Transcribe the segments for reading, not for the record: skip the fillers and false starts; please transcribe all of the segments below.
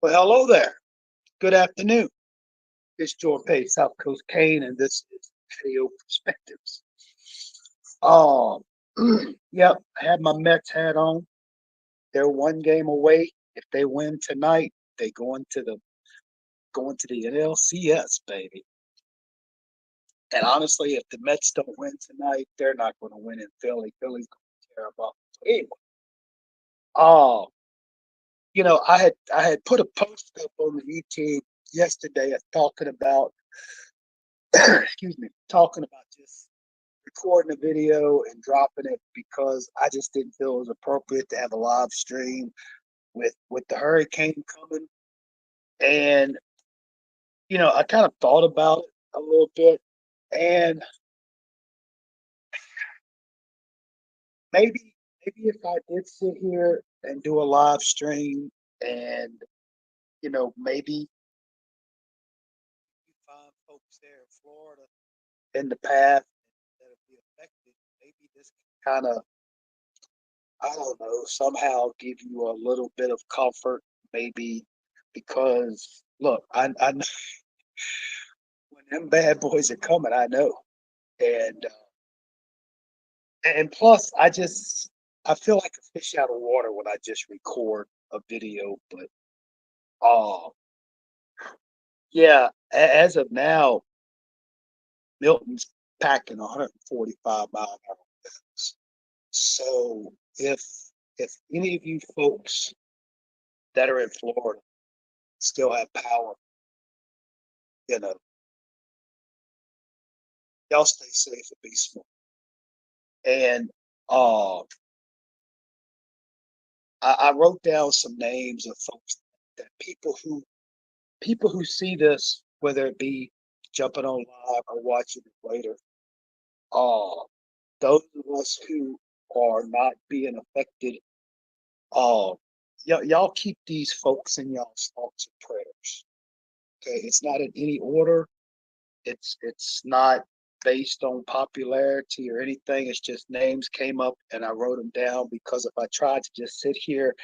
Well, hello there. Good afternoon. It's George Page, South Coast Kane, and this is Patio Perspectives. Um, yep, I had my Mets hat on. They're one game away. If they win tonight, they go into the NLCS, baby. And honestly, if the Mets don't win tonight, they're not going to win in Philly. Philly's going to tear them up. Anyway, um, I had put a post up on the YouTube yesterday talking about excuse me, talking about just recording a video and dropping it because I just didn't feel it was appropriate to have a live stream with the hurricane coming. And I kind of thought about it a little bit, and maybe if I did sit here and do a live stream, and maybe you find folks there in Florida in the path that'll be affected, maybe this kind of, I don't know, somehow give you a little bit of comfort, maybe because look, I know when them bad boys are coming, I know, and plus, I feel like a fish out of water when I just record a video, but uh, yeah, as of now, Milton's packing 145-mile-an-hour winds. So if any of you folks that are in Florida still have power, you know, y'all stay safe and be smart. And uh, I wrote down some names of folks that people who see this, whether it be jumping on live or watching it later, uh, those of us who are not being affected, uh, y'all keep these folks in y'all's thoughts and prayers. Okay, it's not in any order. It's not based on popularity or anything. It's just names came up and I wrote them down because if I tried to just sit here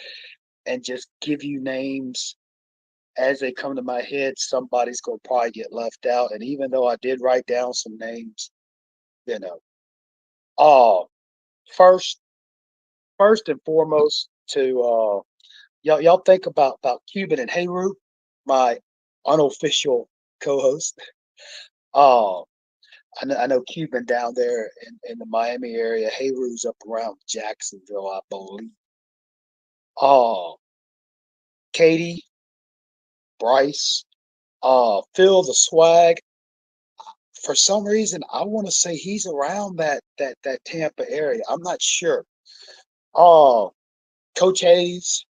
and just give you names as they come to my head, somebody's gonna probably get left out. And even though I did write down some names, you know, uh first first and foremost to y'all think about Cuban and Hayru, my unofficial co-host. Uh I know Cuban down there in the Miami area. Hayru's up around Jacksonville, I believe. Oh, Katie, Bryce, Phil the Swag. For some reason, I want to say he's around that Tampa area. I'm not sure. Oh, Coach Hayes,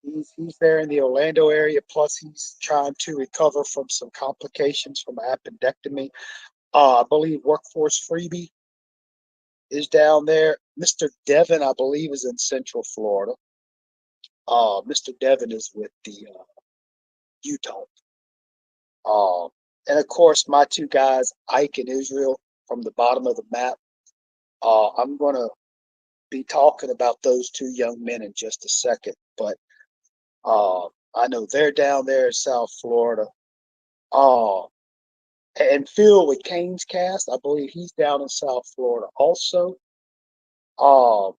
he's there in the Orlando area. Plus, he's trying to recover from some complications from appendectomy. I believe Workforce Freebie is down there. Mr. Devon, I believe, is in Central Florida. Mr. Devon is with the Utah. Um, and of course, my two guys, Ike and Israel, from the bottom of the map. I'm going to be talking about those two young men in just a second, but I know they're down there in South Florida. Uh, and Phil with Kane's cast, I believe he's down in South Florida also. Uh,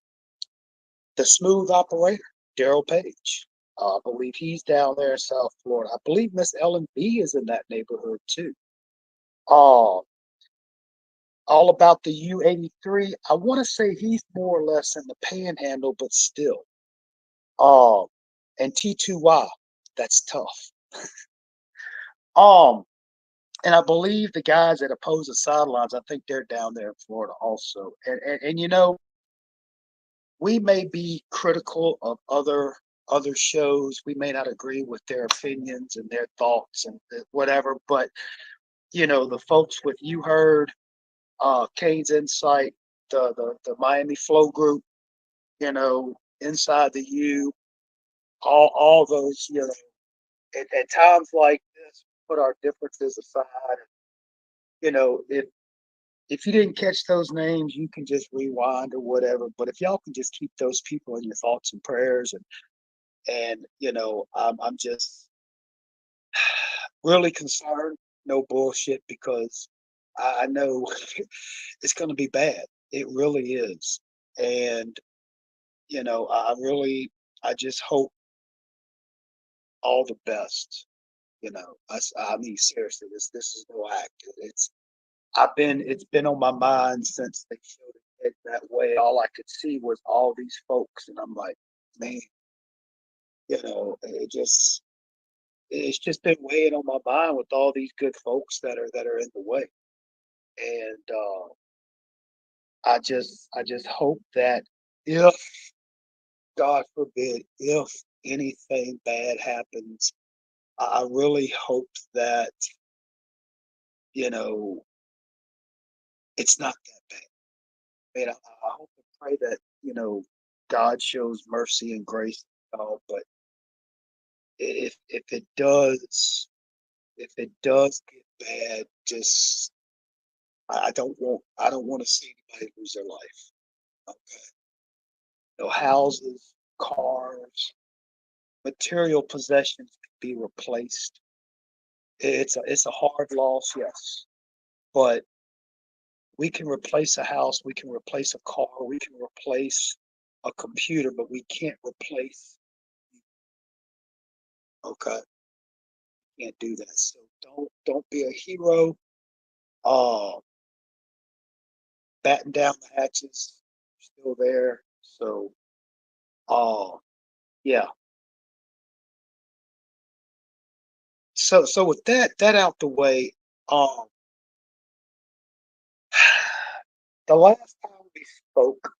the smooth operator, Daryl Page. I believe he's down there in South Florida. I believe Miss Ellen B is in that neighborhood too. Uh, all about the U-83. I want to say he's more or less in the panhandle, but still. Uh, and T2Y, that's tough. Um, and I believe the guys that oppose the sidelines, I think they're down there in Florida also. And we may be critical of other shows. We may not agree with their opinions and their thoughts and whatever, but the folks with You Heard, Kane's Insight, the Miami Flow Group, Inside the U, all those, at times like this, put our differences aside. If you didn't catch those names, you can just rewind or whatever. But if y'all can just keep those people in your thoughts and prayers, and I'm just Really concerned, no bullshit, because I know it's going to be bad. It really is, and I just hope all the best. I mean, seriously, this is no act. It's been on my mind since they showed it that way. All I could see was all these folks, and I'm like, man, it's just been weighing on my mind with all these good folks that are in the way, and I just hope that if God forbid, if anything bad happens, I really hope that you know it's not that bad. I mean, I hope and pray that God shows mercy and grace, but if it does get bad, just I don't want to see anybody lose their life. Okay, no houses, cars, material possessions can be replaced. It's a hard loss, yes, but we can replace a house, we can replace a car, we can replace a computer, but we can't replace. Okay, can't do that. So don't be a hero. Uh, batten down the hatches. Still there. So yeah. So with that out the way, um, the last time we spoke,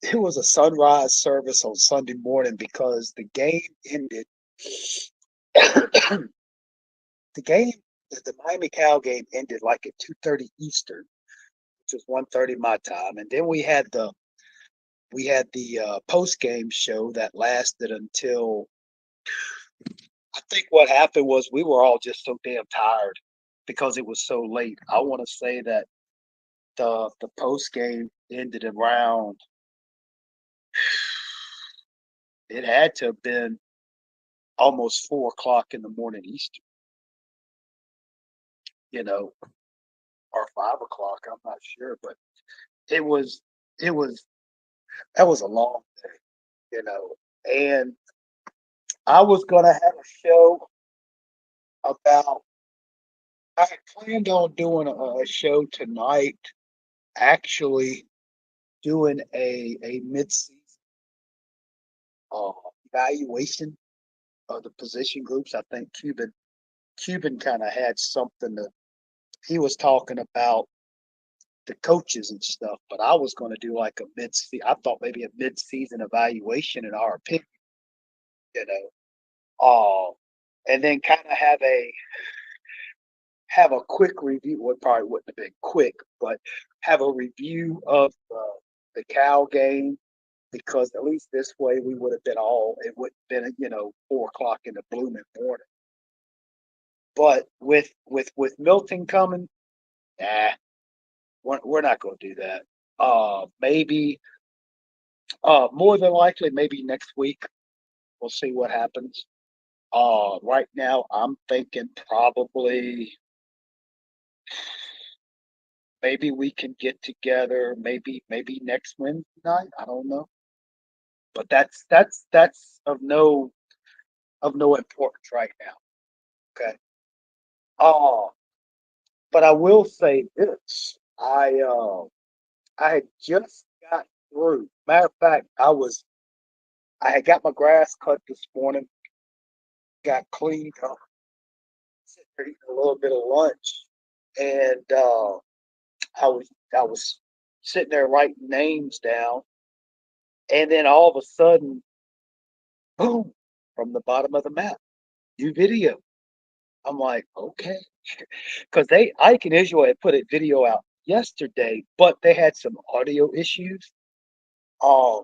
it was a sunrise service on Sunday morning because the game ended. the game, the Miami Cal game ended like at 2:30 Eastern, which was 1:30 my time, and then we had the post game show that lasted until I think what happened was we were all just so damn tired because it was so late. I want to say that the post game ended around. It had to have been almost 4 o'clock in the morning Eastern, you know, or 5 o'clock. I'm not sure, but it was it was that was a long day. And I was gonna have a show about. I had planned on doing a show tonight, actually doing a mid-season uh, evaluation of the position groups. I think Cuban kind of had something that he was talking about the coaches and stuff, but I was going to do like a mid. I thought maybe a mid-season evaluation in our opinion, you know, and then kind of have a quick review. Well, it probably wouldn't have been quick, but have a review of the Cal game because at least this way we would have been all. It would have been 4 o'clock in the blooming morning. But with Milton coming, nah, we're not going to do that. Maybe more than likely, maybe next week we'll see what happens. Right now I'm thinking probably maybe we can get together maybe next Wednesday night. I don't know, but that's of no importance right now. Okay. Uh, but I will say this: I had just got through. Matter of fact, I had got my grass cut this morning, got cleaned up, sitting there eating a little bit of lunch, and I was sitting there writing names down, and then all of a sudden, boom, from the bottom of the map, new video. I'm like, okay, because they Ike and Israel had put a video out yesterday, but they had some audio issues. Um,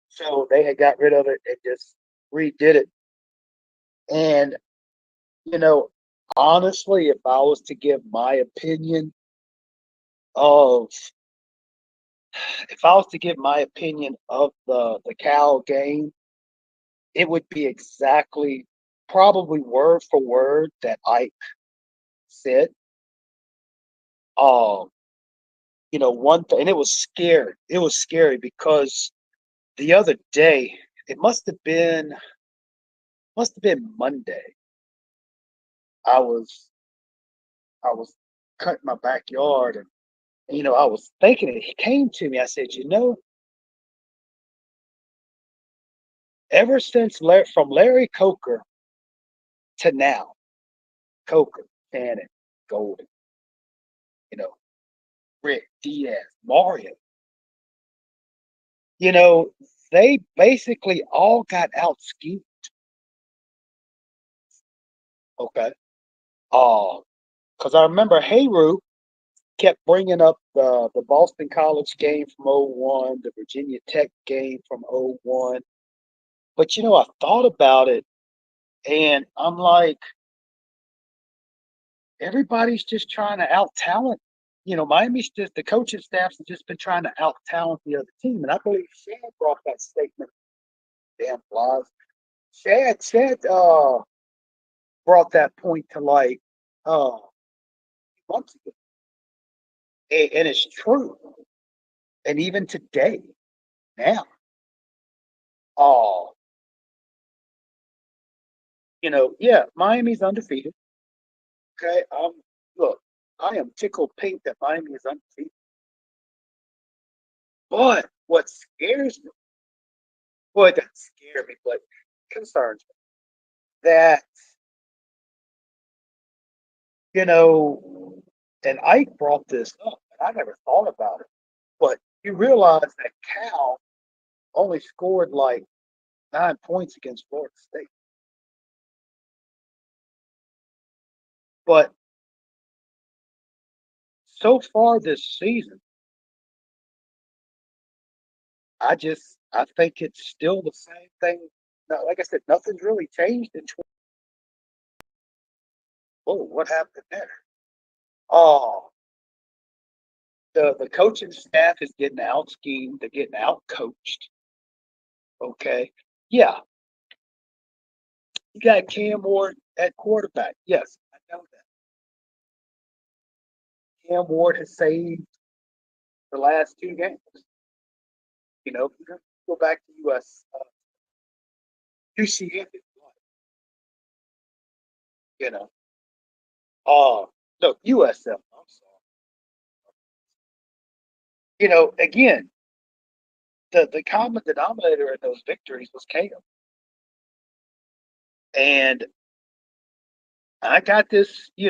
so they had got rid of it and just redid it. And you know, honestly, if I was to give my opinion of if I was to give my opinion of the Cal game, it would be exactly. probably word for word that Ike said. Um, one thing, and it was scary. It was scary because the other day, it must have been Monday. I was I was cutting my backyard, and I was thinking, it came to me. I said, ever since from Larry Coker to now, Coker, Cannon, Golden, you know, Rick, Diaz, Mario, you know, they basically all got out schemed. Okay. Because I remember Hayru kept bringing up the Boston College game from '01, the Virginia Tech game from '01. But I thought about it, and I'm like, everybody's just trying to out talent. Miami's just the coaching staffs have just been trying to out talent the other team. And I believe Shad brought that statement. Damn lies. Shad brought that point to light uh months ago. And it's true. And even today, now, uh, yeah, Miami's undefeated. Okay. Look, I am tickled pink that Miami is undefeated. But what scares me, well, it doesn't scare me, but concerns me that, you know, and Ike brought this up, and I never thought about it, but you realize that Cal only scored like 9 points against Florida State. But so far this season, I think it's still the same thing. Now, like I said, nothing's really changed in 20. Whoa, what happened there? Oh, the coaching staff is getting out schemed. They're getting out coached. Okay. Yeah, you got Cam Ward at quarterback. Yes, I know that. Cam Ward has saved the last two games. You go back to US, UCF is one. You know, no, USF. I'm sorry. Again, the common denominator in those victories was Cam, and I got this. If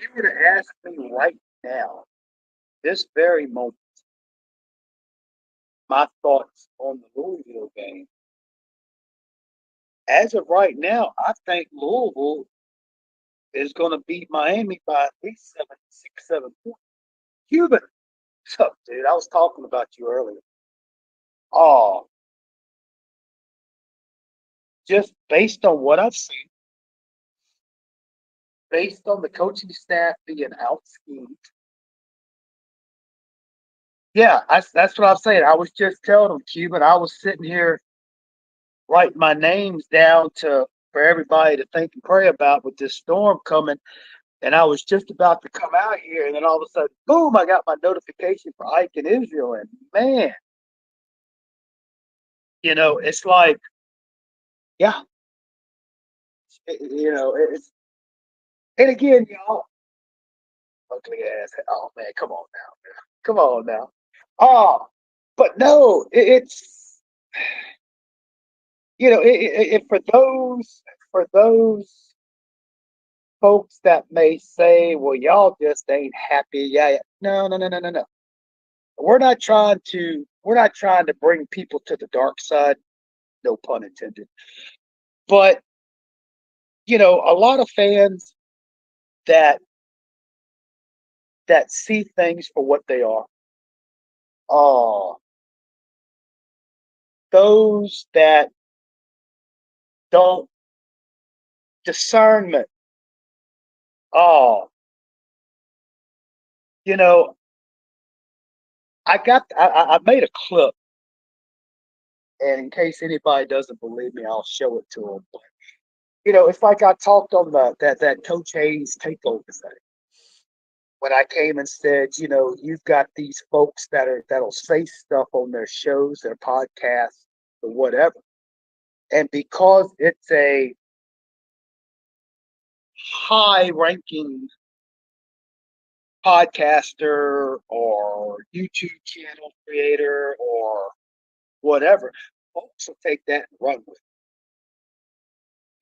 you were to ask me right now, this very moment, my thoughts on the Louisville game, as of right now, I think Louisville is going to beat Miami by at least 7, 6, 7 points. Cuban, what's up, dude? I was talking about you earlier. Oh, just based on what I've seen, based on the coaching staff being out schemed. Yeah, that's what I'm saying. I was just telling them, Cuban, I was sitting here writing my names down for everybody to think and pray about with this storm coming. And I was just about to come out here, and then all of a sudden, boom, I got my notification for Ike in Israel. And man, it's like, yeah, it's, and again, y'all, ugly ass. Oh man, come on now, man. Come on now. Oh, but no, it's for those folks that may say, well, y'all just ain't happy. Yeah, yeah. No, no, no, no, no, no. We're not trying to bring people to the dark side, no pun intended. But a lot of fans that see things for what they are. Oh, those that don't discernment. Oh, you know, I made a clip And in case anybody doesn't believe me, I'll show it to them. But, it's like I talked on that Coach Hayes takeover thing when I came and said, you've got these folks that'll say stuff on their shows, their podcasts, or whatever, and because it's a high-ranking podcaster or YouTube channel creator or whatever, folks will take that and run with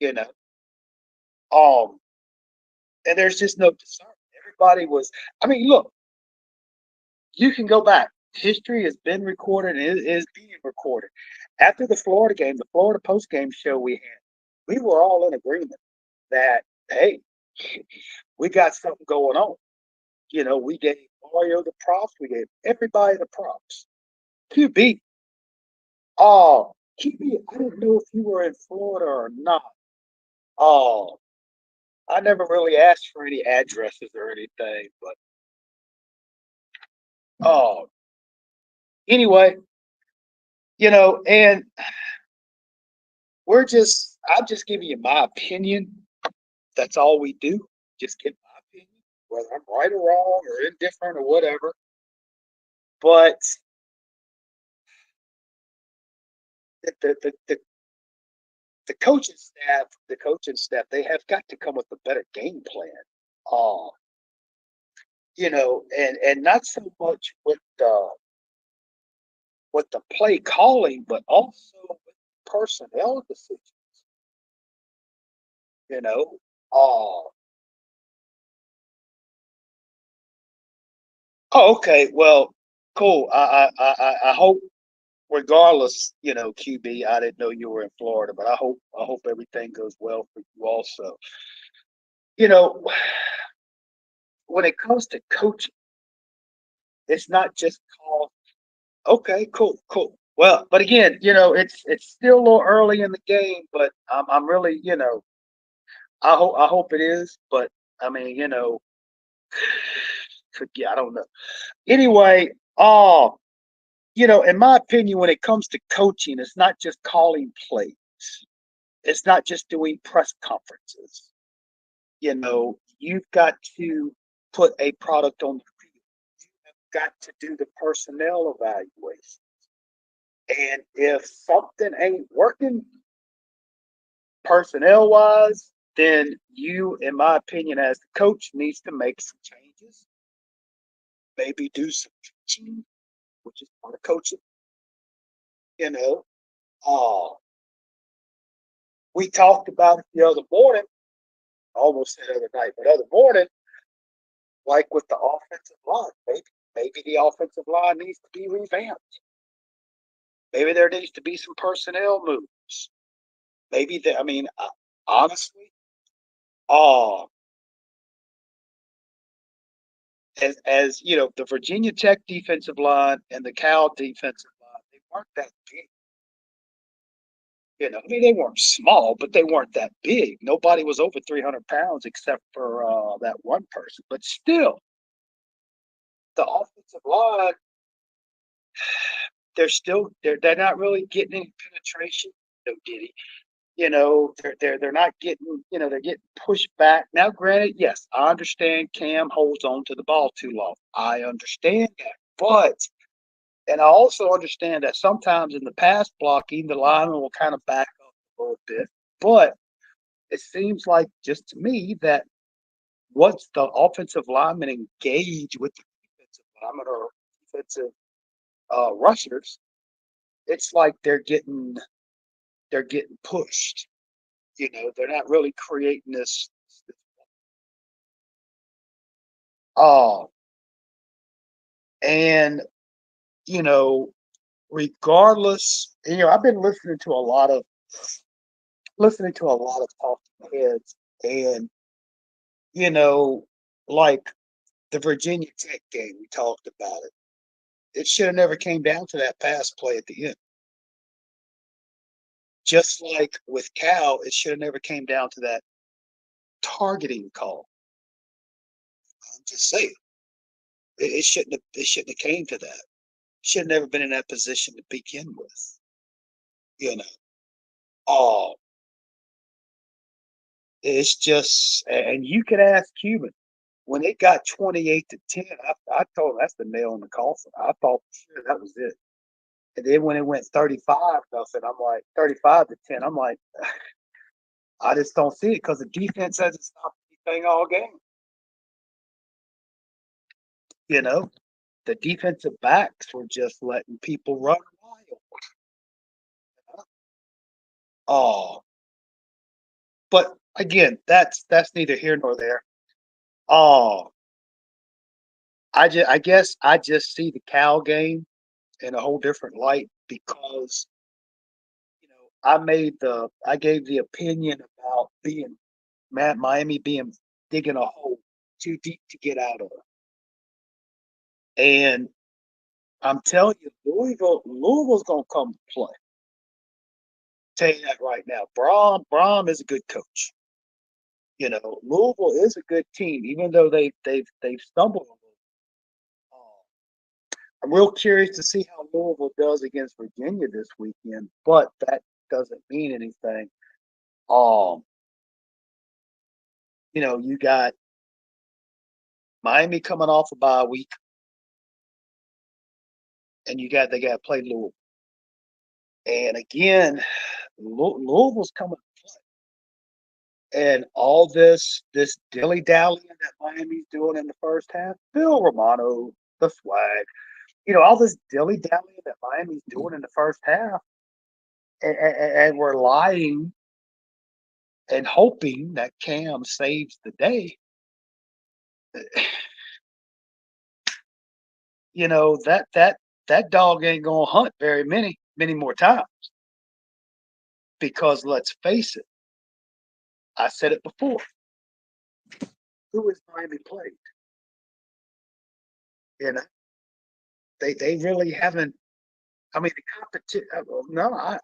it, and there's just no discernment. Everybody was, I mean, look, you can go back. History has been recorded and it is being recorded. After the Florida game, the Florida post game show we had, we were all in agreement that, hey, we got something going on. We gave Mario the props, we gave everybody the props. QB, QB, I didn't know if you were in Florida or not. Oh, I never really asked for any addresses or anything, but oh, anyway, and I'm just giving you my opinion. That's all we do. Just give my opinion, whether I'm right or wrong or indifferent or whatever. But the the coaching staff, they have got to come with a better game plan. Uh, and not so much with the play calling, but also with personnel decisions. You know, uh, oh, okay, well, cool. I hope, regardless, QB. I didn't know you were in Florida, but I hope everything goes well for you also. You know, when it comes to coaching, it's not just called. Okay, cool, cool. Well, but again, it's still a little early in the game, but I'm really, I hope it is, but I mean, yeah, I don't know. Anyway, in my opinion, when it comes to coaching, it's not just calling plays. It's not just doing press conferences. You've got to put a product on the field. You've got to do the personnel evaluation. And if something ain't working personnel wise, then you, in my opinion, as the coach, needs to make some changes. Maybe do some teaching, which is part of coaching. You know, uh, we talked about it the other morning, almost the other night, but other morning, like with the offensive line, maybe the offensive line needs to be revamped. Maybe there needs to be some personnel moves. Maybe that. I mean, honestly, uh, as the Virginia Tech defensive line and the Cal defensive line, they weren't that big. I mean, they weren't small, but they weren't that big. Nobody was over 300 pounds except for that one person. But still, the offensive line, they're not really getting any penetration. No Diddy. They're not getting, they're getting pushed back. Now, granted, yes, I understand Cam holds on to the ball too long. I understand that. And I also understand that sometimes in the pass blocking, the lineman will kind of back up a little bit. But it seems like, just to me, that once the offensive linemen engage with the defensive linemen or defensive rushers, it's like they're getting pushed. They're not really creating this. Uh, and you know, regardless, I've been listening to a lot of talking heads, and you know, like the Virginia Tech game, we talked about it. It should have never came down to that pass play at the end. Just like with Cal, it should have never came down to that targeting call. I'm just saying, it shouldn't have came to that. Should have never been in that position to begin with. You know, oh, it's just, and you could ask Cuban when it got 28-10. I told him that's the nail in the coffin. I thought sure that was it. And then when it went 35 nothing, I'm like 35-10. I'm like, I just don't see it because the defense hasn't stopped anything all game. You know, the defensive backs were just letting people run wild. Oh, but again, that's neither here nor there. Oh, I guess I just see the Cal game in a whole different light because I gave the opinion about being Miami being digging a hole too deep to get out of, and I'm telling you, Louisville's gonna come to play. Tell you that right now. Braum is a good coach. Louisville is a good team, even though they've stumbled a little. I'm real curious to see how Louisville does against Virginia this weekend, but that doesn't mean anything. Um, you got Miami coming off a bye week, and they got to play Louisville. And again, Louisville's coming to play, and all this dilly dallying that Miami's doing in the first half. Bill Romano, the swag, all this dilly dallying that Miami's doing in the first half, and we're lying and hoping that Cam saves the day. That dog ain't gonna hunt very many more times because let's face it, I said it before. Who has Miami played? You know, they really haven't. I mean, the competition. No,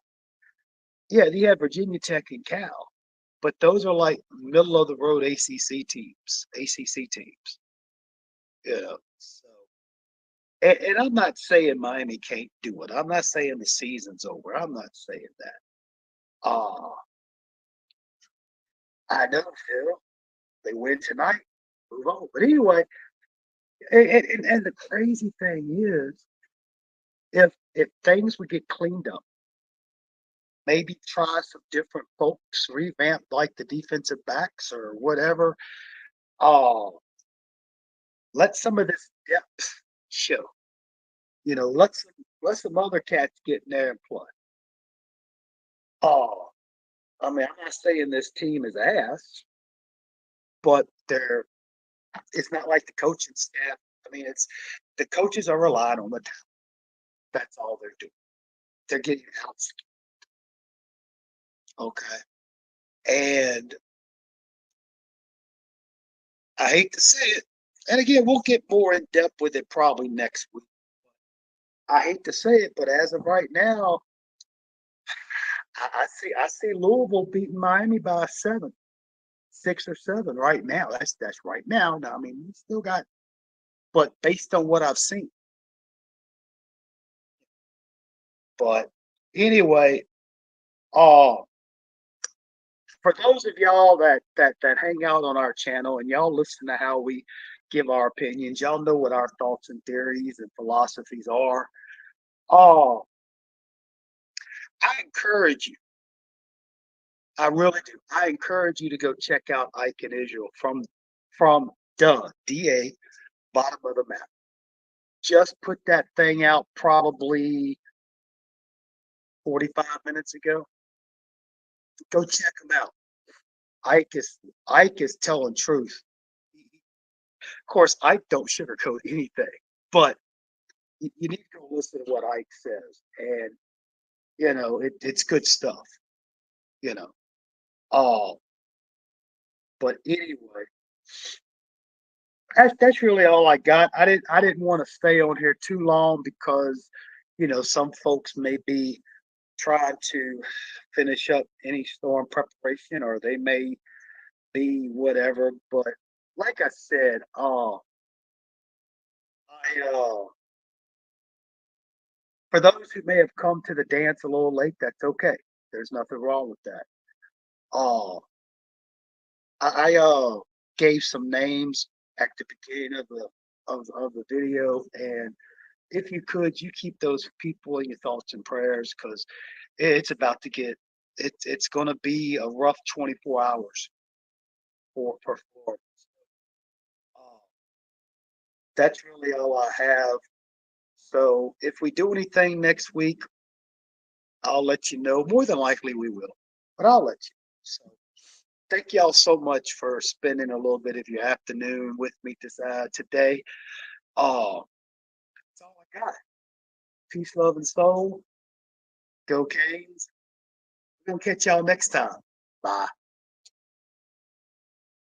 yeah, you have Virginia Tech and Cal, but those are like middle of the road ACC teams. So and I'm not saying Miami can't do it. I'm not saying the season's over. I'm not saying that. Uh, I know, Phil. They win tonight, move on. But anyway, and the crazy thing is, if things would get cleaned up, maybe try some different folks, revamp like the defensive backs or whatever. Uh, let some of this depth show. Let some other cats get in there and play. Oh, I mean, I'm not saying this team is ass, but it's not like the coaching staff. I mean, it's the coaches are relying on the talent. That's all they're doing. They're getting out. Okay. And I hate to say it. And again, we'll get more in depth with it probably next week. I hate to say it, but as of right now, I see Louisville beating Miami by 7, 6 or 7 right now. That's right now. Now I mean, we still got, but based on what I've seen. But anyway, uh, for those of y'all that hang out on our channel and y'all listen to how we give our opinions, y'all know what our thoughts and theories and philosophies are. Uh, I encourage you. I really do. I encourage you to go check out Ike and Israel from DA, bottom of the map. Just put that thing out probably 45 minutes ago. Go check them out. Ike is telling truth. Of course, Ike don't sugarcoat anything, but you need to go listen to what Ike says, and it's good stuff. You know. Uh, but anyway, that's really all I got. I didn't want to stay on here too long because some folks may be trying to finish up any storm preparation or they may be whatever. But like I said, I For those who may have come to the dance a little late, that's okay. There's nothing wrong with that. Uh, I gave some names at the beginning of the video, and if you could, you keep those people in your thoughts and prayers because it's about to get it's going to be a rough 24 hours for Florida. Uh, that's really all I have. So if we do anything next week, I'll let you know. More than likely we will, but I'll let you. So thank y'all so much for spending a little bit of your afternoon with me today. That's all I got. Peace, love, and soul. Go Canes. We're gonna catch y'all next time. Bye.